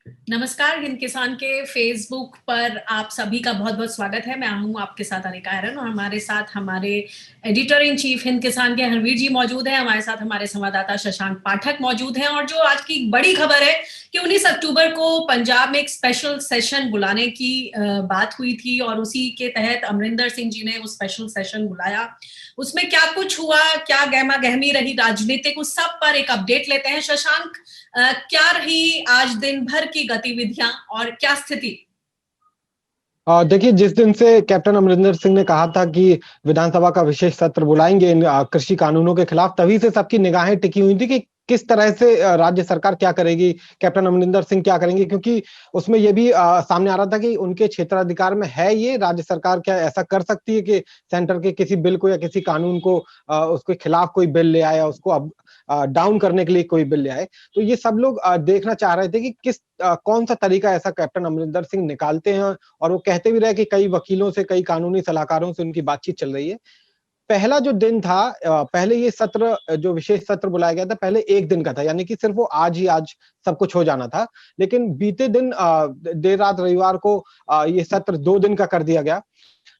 नमस्कार। हिंद किसान के फेसबुक पर आप सभी का बहुत बहुत स्वागत है। मैं हूं आपके साथ अनिका हैरन और हमारे साथ हमारे एडिटर इन चीफ हिंद किसान के हरवीर जी मौजूद हैं। हमारे साथ हमारे संवाददाता शशांक पाठक मौजूद हैं। और जो आज की बड़ी खबर है कि 19 अक्टूबर को पंजाब में एक स्पेशल सेशन बुलाने की बात हुई थी और उसी के तहत अमरिंदर सिंह जी ने वो स्पेशल सेशन बुलाया। उसमें क्या कुछ हुआ, क्या गहमा गहमी रही राजनीतिक, उस सब पर एक अपडेट लेते हैं। शशांक, क्या रही आज दिन भर की गतिविधियां और क्या स्थिति? देखिए, जिस दिन से कैप्टन अमरिंदर सिंह ने कहा था कि विधानसभा का विशेष सत्र बुलाएंगे इन कृषि कानूनों के खिलाफ, तभी से सबकी निगाहें टिकी हुई थी कि किस तरह से राज्य सरकार क्या करेगी, कैप्टन अमरिंदर सिंह क्या करेंगे, क्योंकि उसमें ये भी सामने आ रहा था कि उनके क्षेत्राधिकार में है ये, राज्य सरकार क्या ऐसा कर सकती है कि सेंटर के किसी बिल को या किसी कानून को उसके खिलाफ कोई बिल ले आए या उसको अब डाउन करने के लिए कोई बिल ले आए। तो ये सब लोग देखना चाह रहे थे कि कौन सा तरीका ऐसा कैप्टन अमरिंदर सिंह निकालते हैं। और वो कहते भी रहे कि कई वकीलों से, कई कानूनी सलाहकारों से उनकी बातचीत चल रही है। पहला जो दिन था, पहले ये सत्र, जो विशेष सत्र बुलाया गया था, पहले एक दिन का था, यानी कि सिर्फ वो आज सब कुछ हो जाना था। लेकिन बीते दिन देर रात रविवार को ये सत्र 2 दिन का कर दिया गया।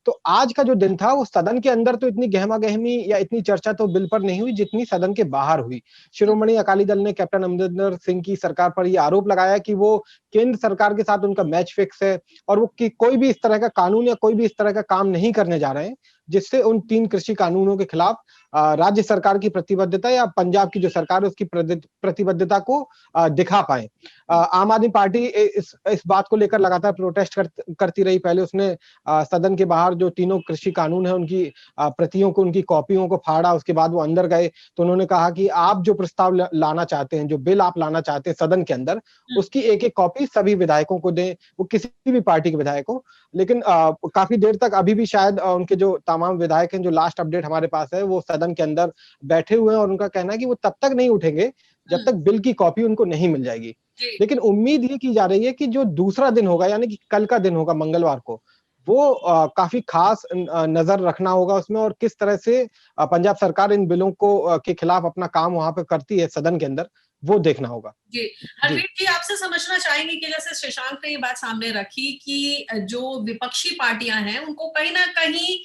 तो आज का जो दिन था, वो सदन के अंदर तो इतनी गहमा गहमी या इतनी चर्चा तो बिल पर नहीं हुई जितनी सदन के बाहर हुई। शिरोमणि अकाली दल ने कैप्टन अमरिंदर सिंह की सरकार पर यह आरोप लगाया कि वो केंद्र सरकार के साथ उनका मैच फिक्स है और वो कोई भी इस तरह का कानून या कोई भी इस तरह का काम नहीं करने जा रहे हैं जिससे उन 3 कृषि कानूनों के खिलाफ राज्य सरकार की प्रतिबद्धता या पंजाब की जो सरकार है उसकी प्रतिबद्धता को दिखा पाए। आम आदमी पार्टी इस बात को लेकर लगातार प्रोटेस्ट करती रही। पहले उसने सदन के बाहर जो तीनों कृषि कानून है उनकी प्रतियों को, उनकी कॉपियों को फाड़ा। उसके बाद वो अंदर गए तो उन्होंने कहा कि आप जो प्रस्ताव लाना चाहते हैं, जो बिल आप लाना चाहते हैं सदन के अंदर, उसकी एक एक कॉपी सभी विधायकों को दें, वो किसी भी पार्टी के विधायक हो। लेकिन काफी देर तक अभी भी शायद उनके जो तमाम विधायक हैं, जो लास्ट अपडेट हमारे पास है, वो सदन के अंदर बैठे हुए हैं और उनका कहना है कि वो तब तक नहीं उठेंगे जब तक बिल की कॉपी उनको नहीं मिल जाएगी। लेकिन उम्मीद ये की जा रही है कि जो दूसरा दिन होगा, यानी कि कल का दिन होगा मंगलवार को, वो काफी खास नजर रखना होगा उसमें, और किस तरह से पंजाब सरकार इन बिलों को के खिलाफ अपना काम वहां पे करती है सदन के अंदर, वो देखना होगा। जी, हरवीर जी, आपसे समझना चाहेंगे कि जैसे शशांक ने ये बात सामने रखी कि जो विपक्षी पार्टियां हैं उनको कहीं ना कहीं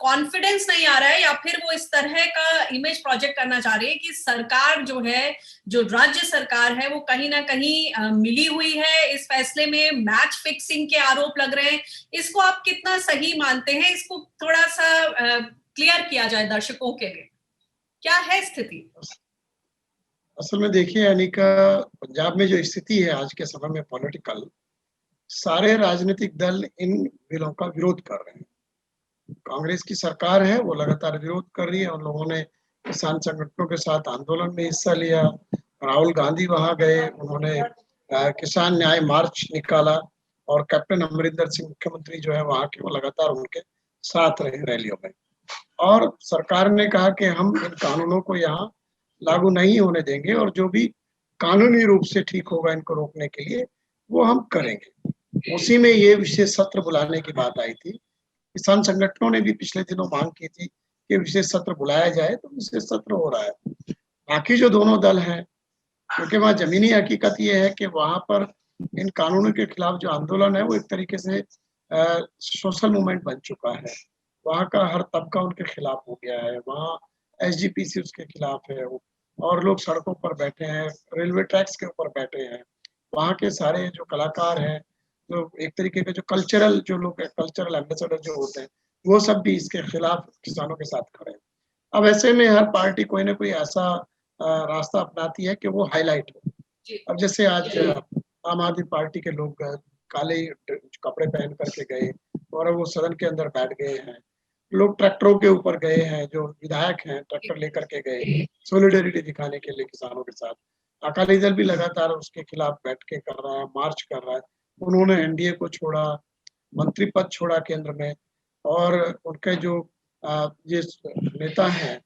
कॉन्फिडेंस नहीं आ रहा है या फिर वो इस तरह का इमेज प्रोजेक्ट करना चाह रही है कि सरकार जो है, जो राज्य सरकार है, वो कहीं ना कहीं मिली हुई है। इस फैसले में मैच फिक्सिंग के आरोप लग रहे हैं। इसको आप कितना सही मानते हैं? इसको थोड़ा सा क्लियर किया जाए दर्शकों के लिए, क्या है स्थिति? असल में देखिए अनिका, पंजाब में जो स्थिति है आज के समय में पॉलिटिकल, सारे राजनीतिक दल इन बिलों का विरोध कर रहे हैं। कांग्रेस की सरकार है, वो लगातार विरोध कर रही है। उन लोगों ने किसान संगठनों के साथ आंदोलन में हिस्सा लिया। राहुल गांधी वहां गए, उन्होंने किसान न्याय मार्च निकाला और कैप्टन अमरिंदर सिंह मुख्यमंत्री जो है वहां के, वो लगातार उनके साथ रहे रैलियों में। और सरकार ने कहा कि हम इन कानूनों को यहाँ लागू नहीं होने देंगे और जो भी कानूनी रूप से ठीक होगा इनको रोकने के लिए वो हम करेंगे। उसी में ये विशेष सत्र बुलाने की बात आई थी। किसान संगठनों ने भी पिछले दिनों मांग की थी कि विशेष सत्र बुलाया जाए, तो विशेष सत्र हो रहा है। बाकी जो दोनों दल हैं, क्योंकि वहाँ जमीनी हकीकत ये है कि वहां पर इन कानूनों के खिलाफ जो आंदोलन है वो एक तरीके से सोशल मूवमेंट बन चुका है। वहाँ का हर तबका उनके खिलाफ हो गया है। वहाँ एसजीपीसी उसके खिलाफ है और लोग सड़कों पर बैठे हैं, रेलवे ट्रैक्स के ऊपर बैठे हैं। वहाँ के सारे जो कलाकार हैं, जो एक तरीके के जो कल्चरल जो लोग हैं, कल्चरल एम्बेसडर जो होते हैं, वो सब भी इसके खिलाफ किसानों के साथ खड़े हैं। अब ऐसे में हर पार्टी कोई ना कोई ऐसा रास्ता अपनाती है कि वो हाईलाइट हो। अब जैसे आज आम आदमी पार्टी के लोग काले कपड़े पहन करके गए और वो सदन के अंदर बैठ गए हैं। लोग ट्रैक्टरों के ऊपर गए हैं, जो विधायक हैं ट्रैक्टर लेकर के गए सोलिडेरिटी दिखाने के लिए किसानों के साथ। अकाली दल भी लगातार उसके खिलाफ बैठ के कर रहा है, मार्च कर रहा है। उन्होंने एनडीए को छोड़ा, मंत्री पद छोड़ा केंद्र में, और उनके जो ये नेता हैं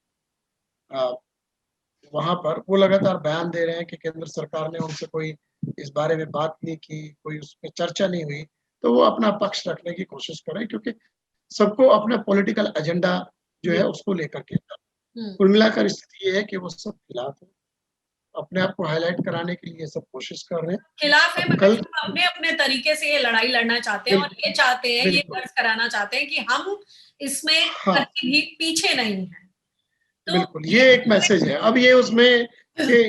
वहां पर, वो लगातार बयान दे रहे हैं कि केंद्र सरकार ने उनसे कोई इस बारे में बात नहीं की, कोई उस पर चर्चा नहीं हुई। तो वो अपना पक्ष रखने की कोशिश करें, क्योंकि सबको अपना पॉलिटिकल एजेंडा जो है उसको लेकर के कुल मिलाकर स्थिति ये है कि वो सब खिलाफ है। अपने आप को हाईलाइट कराने के लिए ये सब कोशिश कर रहे हैं। खिलाफ है, अब मगर कल सब अपने अपने तरीके से ये लड़ाई लड़ना चाहते हैं और ये चाहते हैं, ये बिल्कुल गर्ज कराना चाहते हैं कि हम इसमें हाँ कहीं भी पीछे नहीं है। तो बिल्कुल, ये एक मैसेज है। अब ये उसमें कि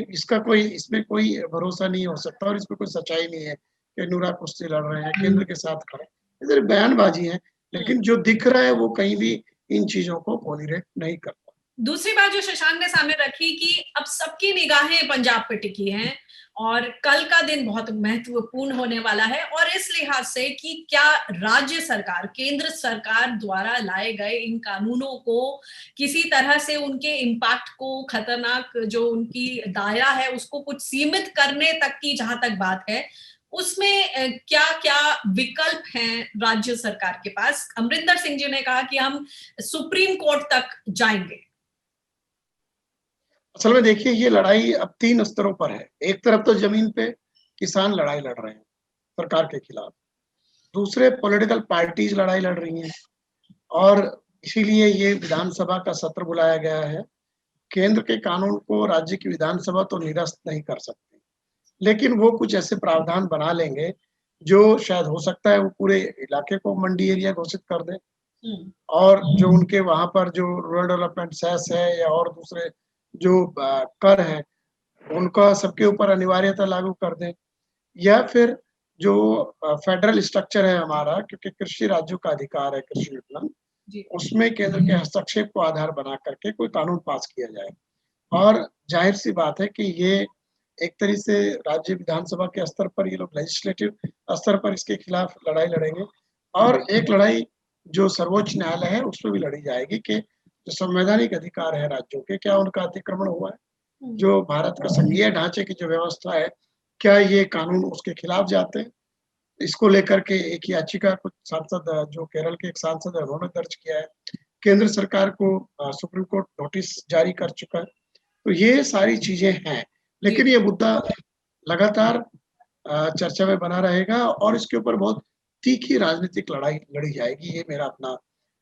इसमें कोई भरोसा नहीं हो सकता और इसमें कोई सच्चाई नहीं है कि नूरा कुश्ती लड़ रहे हैं, केंद्र के साथ खड़े। ये सिर्फ बयानबाजी है, लेकिन जो दिख रहा है वो कहीं भी इन चीजों को कोरिलेट नहीं करता। दूसरी बात जो शशांक ने सामने रखी कि अब सबकी निगाहें पंजाब पे टिकी हैं और कल का दिन बहुत महत्वपूर्ण होने वाला है, और इस लिहाज से कि क्या राज्य सरकार, केंद्र सरकार द्वारा लाए गए इन कानूनों को किसी तरह से उनके इम्पैक्ट को, खतरनाक जो उनकी दायरा है उसको कुछ सीमित करने तक की जहां तक बात है, उसमें क्या क्या विकल्प हैं राज्य सरकार के पास। अमरिंदर सिंह जी ने कहा कि हम सुप्रीम कोर्ट तक जाएंगे। असल में देखिए, ये लड़ाई अब 3 स्तरों पर है। एक तरफ तो जमीन पे किसान लड़ाई लड़ रहे हैं सरकार के खिलाफ, दूसरे पॉलिटिकल पार्टीज लड़ाई लड़ रही हैं और इसीलिए ये विधानसभा का सत्र बुलाया गया है। केंद्र के कानून को राज्य की विधानसभा तो निरस्त नहीं कर सकती, लेकिन वो कुछ ऐसे प्रावधान बना लेंगे जो शायद हो सकता है वो पूरे इलाके को मंडी एरिया घोषित कर दें और जो उनके वहां पर जो रूरल डेवलपमेंट सेस है या और दूसरे जो कर है उनका सबके ऊपर अनिवार्यता लागू कर दें, या फिर जो फेडरल स्ट्रक्चर है हमारा, क्योंकि कृषि राज्यों का अधिकार है कृषि विपणन, उसमें केंद्र के हस्तक्षेप को आधार बना करके कोई कानून पास किया जाए। और जाहिर सी बात है कि ये एक तरीके से राज्य विधानसभा के स्तर पर ये लोग लेजिस्लेटिव स्तर पर इसके खिलाफ लड़ाई लड़ेंगे और एक लड़ाई जो सर्वोच्च न्यायालय है उस पर भी लड़ी जाएगी कि जो संवैधानिक अधिकार है राज्यों के, क्या उनका अतिक्रमण हुआ है, जो भारत का संघीय ढांचे की जो व्यवस्था है क्या ये कानून उसके खिलाफ जाते हैं। इसको लेकर के एक याचिका कुछ सांसद, जो केरल के एक सांसद है, उन्होंने दर्ज किया है। केंद्र सरकार को सुप्रीम कोर्ट नोटिस जारी कर चुका है। तो ये सारी चीजें हैं, लेकिन ये मुद्दा लगातार चर्चा में बना रहेगा और इसके ऊपर बहुत तीखी राजनीतिक लड़ाई लड़ी जाएगी, ये मेरा अपना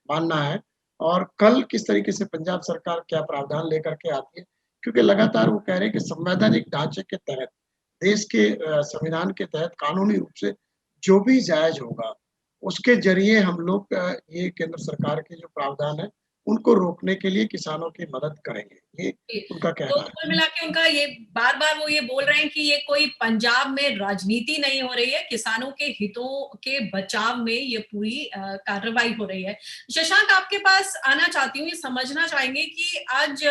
मानना है। और कल किस तरीके से पंजाब सरकार क्या प्रावधान लेकर के आती है, क्योंकि लगातार वो कह रहे हैं कि संवैधानिक ढांचे के तहत, देश के संविधान के तहत कानूनी रूप से जो भी जायज होगा उसके जरिए हम लोग ये केंद्र सरकार के जो प्रावधान है उनको रोकने के लिए किसानों की मदद करेंगे, ये उनका कहना तो है। कुल मिला के उनका ये बार-बार वो ये बोल रहे हैं कि ये कोई पंजाब में राजनीति नहीं हो रही है, किसानों के हितों के बचाव में ये पूरी कार्रवाई हो रही है। शशांक, आपके पास आना चाहती हूँ, ये समझना चाहेंगे कि आज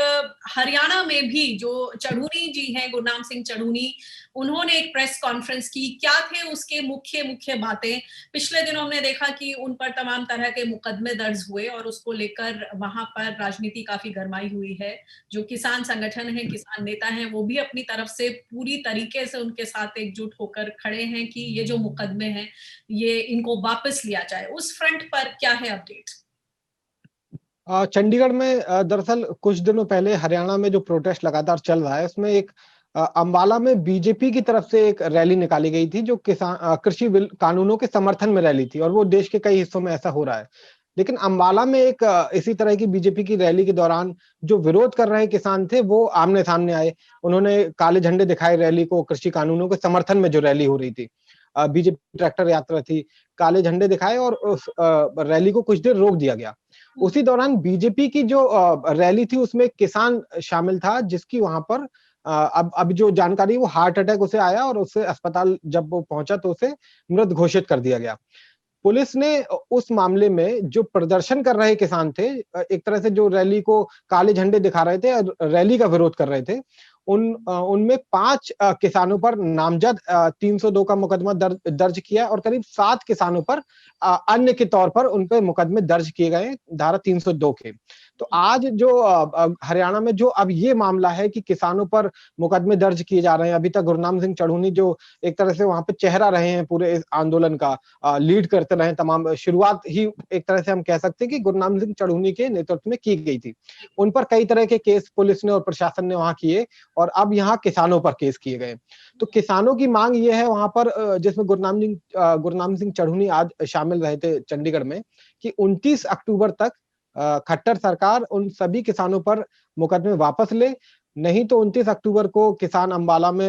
हरियाणा में भी जो चढ़ूनी जी हैं, गुरनाम सिंह चढ़ूनी, उन्होंने एक प्रेस कॉन्फ्रेंस की। क्या थे उसके मुख्य बातें? पिछले दिनों हमने देखा कि उन पर तमाम तरह के मुकदमे दर्ज हुए और उसको लेकर वहां पर राजनीति काफी गरमाई हुई है। जो किसान संगठन है, किसान नेता हैं, वो भी अपनी तरफ से पूरी तरीके से उनके साथ एकजुट होकर खड़े हैं कि ये जो मुकदमे हैं ये इनको वापस लिया जाए। उस फ्रंट पर क्या है अपडेट? चंडीगढ़ में दरअसल कुछ दिनों पहले हरियाणा में जो प्रोटेस्ट लगातार चल रहा है उसमें एक अंबाला में बीजेपी की तरफ से एक रैली निकाली गई थी जो किसान कृषि कानूनों के समर्थन में रैली थी और वो देश के कई हिस्सों में ऐसा हो रहा है। लेकिन अंबाला में एक इसी तरह की बीजेपी की रैली के दौरान जो विरोध कर रहे किसान थे वो आमने सामने आए। उन्होंने काले झंडे दिखाए रैली को, कृषि कानूनों के समर्थन में जो रैली हो रही थी, बीजेपी ट्रैक्टर यात्रा थी, काले झंडे दिखाए और उस रैली को कुछ देर रोक दिया गया। उसी दौरान बीजेपी की जो रैली थी उसमें किसान शामिल था जिसकी वहां पर अब जो जानकारी वो हार्ट अटैक उसे आया और उसे अस्पताल जब वो पहुंचा तो उसे मृत घोषित कर दिया गया। पुलिस ने उस मामले में जो प्रदर्शन कर रहे किसान थे, एक तरह से जो रैली को काले झंडे दिखा रहे थे, रैली का विरोध कर रहे थे, उनमें 5 किसानों पर नामजद 302 का मुकदमा दर्ज किया और करीब 7 किसानों पर अन्य के तौर पर उन पे मुकदमे दर्ज किए गए धारा 302 के। तो आज जो हरियाणा में जो अब ये मामला है कि किसानों पर मुकदमे दर्ज किए जा रहे हैं। अभी तक गुरनाम सिंह चढ़ूनी जो एक तरह से वहां पे चेहरा रहे हैं पूरे इस आंदोलन का, लीड करते रहे, तमाम शुरुआत ही एक तरह से हम कह सकते हैं कि गुरनाम सिंह चढ़ूनी के नेतृत्व में की गई थी। उन पर कई तरह के केस पुलिस ने और प्रशासन ने वहां किए और अब यहाँ किसानों पर केस किए गए। तो किसानों की मांग ये है वहां पर, जिसमें गुरनाम सिंह चढ़ूनी आज शामिल रहे थे चंडीगढ़ में, कि 29 अक्टूबर तक खट्टर सरकार उन सभी किसानों पर मुकदमे वापस ले, नहीं तो 29 अक्टूबर को किसान अंबाला में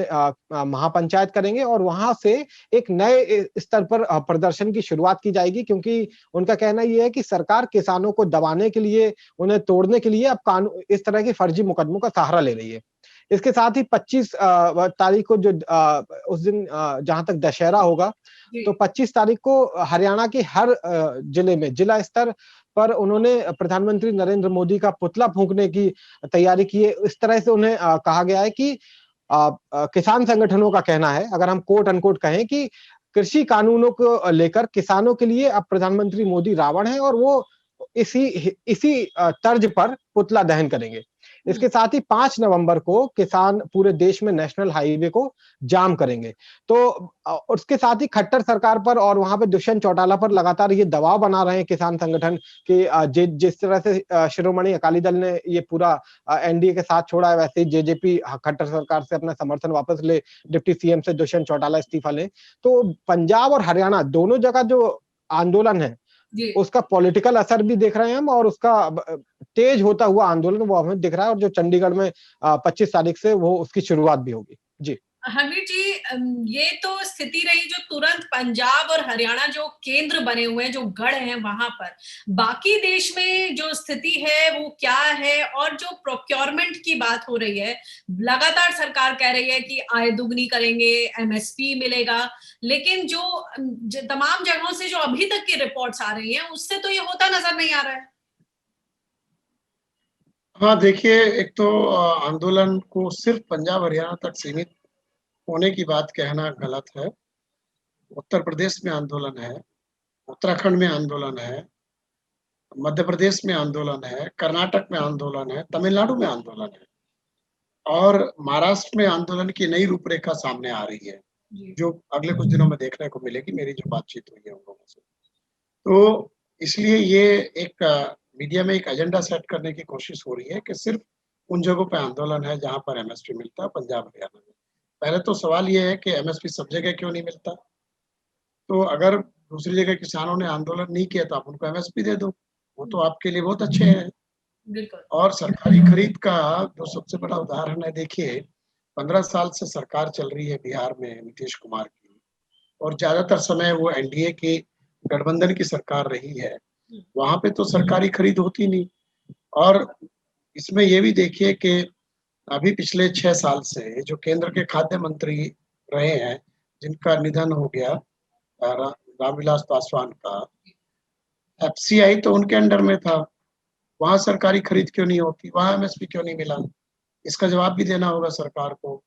महापंचायत करेंगे और वहां से एक नए स्तर पर प्रदर्शन की शुरुआत की जाएगी, क्योंकि उनका कहना यह है कि सरकार किसानों को दबाने के लिए, उन्हें तोड़ने के लिए अब कानून इस तरह के फर्जी मुकदमों का सहारा ले रही है। इसके साथ ही 25 तारीख को जो उस दिन जहां तक दशहरा होगा, तो 25 तारीख को हरियाणा के हर जिले में जिला स्तर पर उन्होंने प्रधानमंत्री नरेंद्र मोदी का पुतला फूंकने की तैयारी की है। इस तरह से उन्हें कहा गया है कि किसान संगठनों का कहना है, अगर हम कोट अनकोट कहें, कि कृषि कानूनों को लेकर किसानों के लिए अब प्रधानमंत्री मोदी रावण है और वो इसी तर्ज पर पुतला दहन करेंगे। इसके साथ ही 5 नवंबर को किसान पूरे देश में नेशनल हाईवे को जाम करेंगे। तो उसके साथ ही खट्टर सरकार पर और वहां पे दुष्यंत चौटाला पर लगातार ये दबाव बना रहे हैं किसान संगठन कि जिस तरह से शिरोमणि अकाली दल ने ये पूरा एनडीए के साथ छोड़ा है, वैसे ही जेजेपी खट्टर सरकार से अपना समर्थन वापस ले, डिप्टी सीएम से दुष्यंत चौटाला इस्तीफा ले। तो पंजाब और हरियाणा दोनों जगह जो आंदोलन है उसका पॉलिटिकल असर भी देख रहे हैं हम, और उसका तेज होता हुआ आंदोलन वो हमें दिख रहा है, और जो चंडीगढ़ में 25 तारीख से वो उसकी शुरुआत भी होगी। जी हरवीर जी, ये तो स्थिति रही जो तुरंत पंजाब और हरियाणा जो केंद्र बने हुए हैं, जो गढ़ हैं वहां पर। बाकी देश में जो स्थिति है वो क्या है? और जो प्रोक्योरमेंट की बात हो रही है, लगातार सरकार कह रही है कि आय दुगनी करेंगे, एमएसपी मिलेगा, लेकिन जो तमाम जगहों से जो अभी तक की रिपोर्ट्स आ रही हैं उससे तो ये होता नजर नहीं आ रहा है। हाँ, देखिए, एक तो आंदोलन को सिर्फ पंजाब हरियाणा तक सीमित होने की बात कहना गलत है। उत्तर प्रदेश में आंदोलन है, उत्तराखंड में आंदोलन है, मध्य प्रदेश में आंदोलन है, कर्नाटक में आंदोलन है, तमिलनाडु में आंदोलन है और महाराष्ट्र में आंदोलन की नई रूपरेखा सामने आ रही है, जो अगले कुछ दिनों में देखने को मिलेगी, मेरी जो बातचीत हुई है उन लोगों से। तो इसलिए ये एक मीडिया में एक एजेंडा सेट करने की कोशिश हो रही है कि सिर्फ उन जगहों पे आंदोलन है जहाँ पर एमएसपी मिलता है, पंजाब हरियाणा में। पहले तो सवाल ये है कि एमएसपी सब जगह क्यों नहीं मिलता? तो अगर दूसरी जगह किसानों ने आंदोलन नहीं किया तो आप उनको एमएसपी दे दो, वो तो आपके लिए बहुत अच्छे हैं। और सरकारी खरीद का जो सबसे बड़ा उदाहरण है, देखिए 15 साल से सरकार चल रही है बिहार में नीतीश कुमार की, और ज्यादातर समय वो एनडीए की गठबंधन की सरकार रही है। वहां पे तो सरकारी खरीद होती नहीं। और इसमें ये भी देखिए कि अभी पिछले 6 साल से जो केंद्र के खाद्य मंत्री रहे हैं, जिनका निधन हो गया, रामविलास पासवान का, एफसीआई तो उनके अंडर में था। वहां सरकारी खरीद क्यों नहीं होती? वहां एमएसपी क्यों नहीं मिला? इसका जवाब भी देना होगा सरकार को।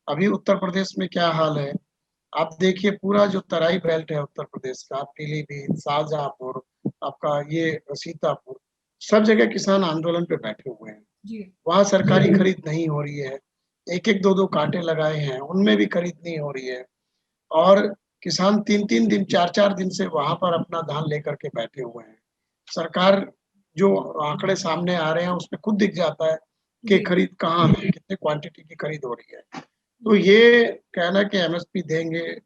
अभी उत्तर प्रदेश में क्या हाल है, आप देखिए, पूरा जो तराई बेल्ट है उत्तर प्रदेश का, पीलीभीत, शाहजहांपुर, आपका ये सीतापुर, सब जगह किसान आंदोलन पे बैठे हुए हैं। वहां सरकारी खरीद नहीं हो रही है। एक एक दो दो कांटे लगाए हैं, उनमें भी खरीद नहीं हो रही है। और किसान 3-3 दिन, 4-4 दिन से वहां पर अपना धान लेकर के बैठे हुए हैं। सरकार जो आंकड़े सामने आ रहे हैं उसमें खुद दिख जाता है कि खरीद कहाँ है, कितने क्वांटिटी की खरीद हो रही है। तो ये कहना कि एमएसपी देंगे,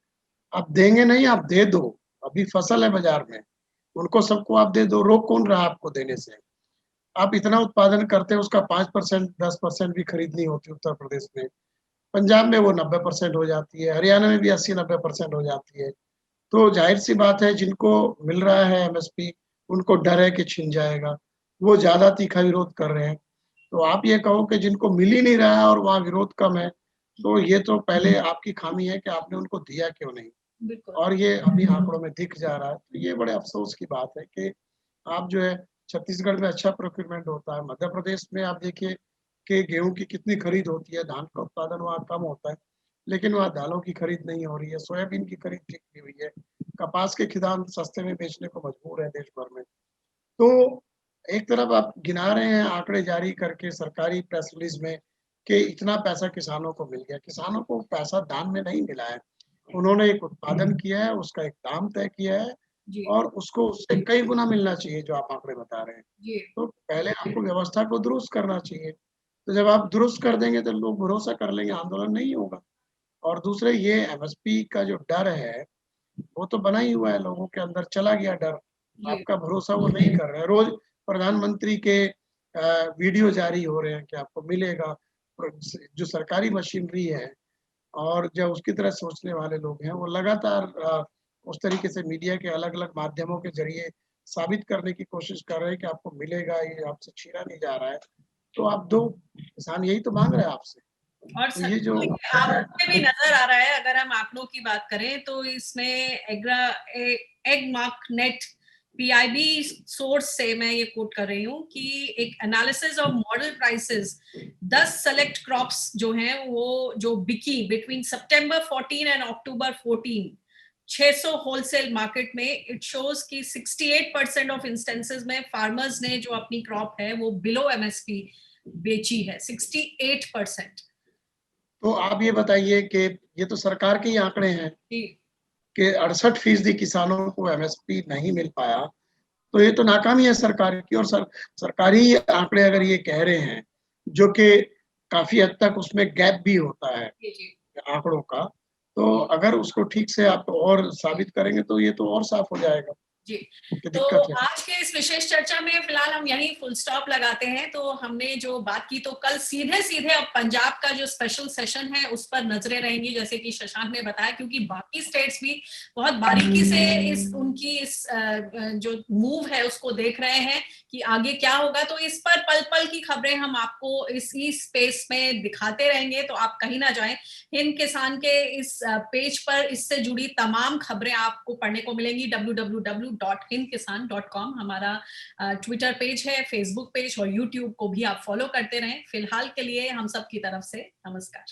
आप देंगे नहीं, आप दे दो। अभी फसल है बाजार में, उनको सबको आप दे दो। रोक कौन रहा आपको देने से? आप इतना उत्पादन करते हैं, उसका 5%, 10% भी खरीद नहीं होती उत्तर प्रदेश में। पंजाब में वो 90% हो जाती है, हरियाणा में भी 80-90% हो जाती है। तो जाहिर सी बात है, जिनको मिल रहा है एमएसपी, उनको डर है कि छिन जाएगा, वो ज्यादा तीखा विरोध कर रहे हैं। तो आप ये कहो कि जिनको मिल ही नहीं रहा है और वहाँ विरोध कम है, तो ये तो पहले आपकी खामी है कि आपने उनको दिया क्यों नहीं। और ये अभी आंकड़ों में दिख जा रहा है। तो ये बड़े अफसोस की बात है कि आप जो है, छत्तीसगढ़ में अच्छा प्रोक्योरमेंट होता है, मध्य प्रदेश में आप देखिए कि गेहूं की कितनी खरीद होती है, धान का उत्पादन वहाँ कम होता है, लेकिन वहाँ दालों की खरीद नहीं हो रही है, सोयाबीन की खरीद ठीक नहीं हुई है, कपास के खिदान सस्ते में बेचने को मजबूर है देश भर में। तो एक तरफ आप गिना रहे हैं आंकड़े जारी करके सरकारी प्रेस रिलीज में कि इतना पैसा किसानों को मिल गया। किसानों को पैसा दान में नहीं मिला है, उन्होंने एक उत्पादन किया है, उसका एक दाम तय किया है और उसको उससे कई गुना मिलना चाहिए जो आप आंकड़े बता रहे हैं। तो पहले आपको व्यवस्था को दुरुस्त करना चाहिए। तो जब आप दुरुस्त कर देंगे तो लोग भरोसा कर लेंगे, आंदोलन नहीं होगा। और दूसरे, ये एमएसपी का जो डर है वो तो बना ही हुआ है, लोगों के अंदर चला गया डर। आपका भरोसा वो नहीं कर रहे हैं। रोज प्रधानमंत्री के वीडियो जारी हो रहे हैं कि आपको मिलेगा, जो सरकारी मशीनरी है और जो उसकी तरह सोचने वाले लोग हैं, वो लगातार उस तरीके से मीडिया के अलग-अलग माध्यमों के ज़रिए साबित करने की कोशिश कर रहे हैं कि आपको मिलेगा, ये आपसे छीना नहीं जा रहा है। तो आप दो, किसान यही तो माँग रहे हैं आपसे। और तो ये जो आंकड़ों में भी नजर आ रहा है, अगर हम आंकड़ों की बात करें तो इसमें egg mark net PIB source से मैं ये कोट कर रही हूँ कि एक analysis of model prices 10 select crops जो हैं वो जो बिकी between September 14 and October 14 600 wholesale market में, इट शोज कि 68% ऑफ इंस्टेंसेस में फार्मर्स ने जो अपनी क्रॉप है वो बिलो एमएसपी बेची है, 68%। तो आप ये बताइए कि ये तो सरकार के ही आंकड़े हैं जी कि 68% किसानों को एमएसपी नहीं मिल पाया, तो ये तो नाकामी है सरकार की। और सरकारी आंकड़े अगर ये कह रहे हैं, जो कि काफी हद तक उसमें गैप भी होता है जी जी आंकड़ों का, तो अगर उसको ठीक से आप और साबित करेंगे तो ये तो और साफ हो जाएगा जी। कि तो दिक्कत है। आज के इस विशेष चर्चा में फिलहाल हम यही फुल स्टॉप लगाते हैं। तो हमने जो बात की, तो कल सीधे सीधे अब पंजाब का जो स्पेशल सेशन है उस पर नजरें रहेंगी, जैसे कि शशांक ने बताया, क्योंकि बाकी स्टेट्स भी बहुत बारीकी से उनकी जो मूव है उसको देख रहे हैं कि आगे क्या होगा। तो इस पर पल पल की खबरें हम आपको इसी स्पेस में दिखाते रहेंगे, तो आप कहीं ना जाएं। हिंद किसान के इस पेज पर इससे जुड़ी तमाम खबरें आपको पढ़ने को मिलेंगी। www.hindkisan.com हमारा ट्विटर पेज है, फेसबुक पेज और यूट्यूब को भी आप फॉलो करते रहें। फिलहाल के लिए हम सब की तरफ से नमस्कार।